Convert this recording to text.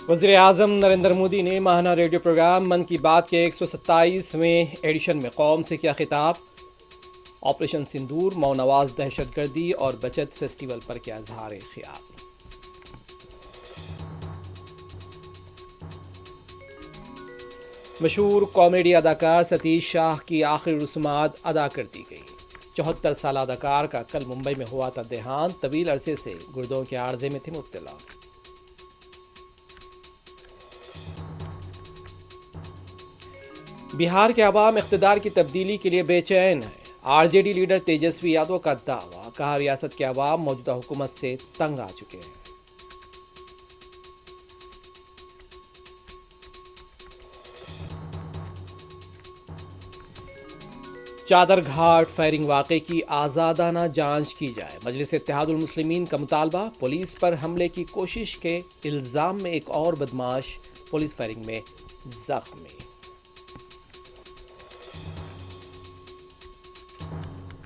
وزیر اعظم نریندر مودی نے ماہانہ ریڈیو پروگرام من کی بات کے 127ویں ایڈیشن میں قوم سے کیا خطاب۔ آپریشن سندور، مئو نواز دہشت گردی اور بچت فیسٹیول پر کیا اظہار خیال۔ مشہور کامیڈی اداکار ستیش شاہ کی آخری رسومات ادا کر دی گئی۔ 74 سالہ اداکار کا کل ممبئی میں ہوا تھا دیہانت، طویل عرصے سے گردوں کے عارضے میں تھے مبتلا۔ بہار کے عوام اقتدار کی تبدیلی کے لیے بے چین ہے۔ R J D leader Tejashwi Yadav کا دعویٰ، کہا ریاست کے عوام موجودہ حکومت سے تنگ آ چکے ہیں۔ چادر گھاٹ فائرنگ واقعے کی آزادانہ جانچ کی جائے، مجلس اتحاد المسلمین کا مطالبہ۔ پولیس پر حملے کی کوشش کے الزام میں ایک اور بدماش پولیس فائرنگ میں زخمی۔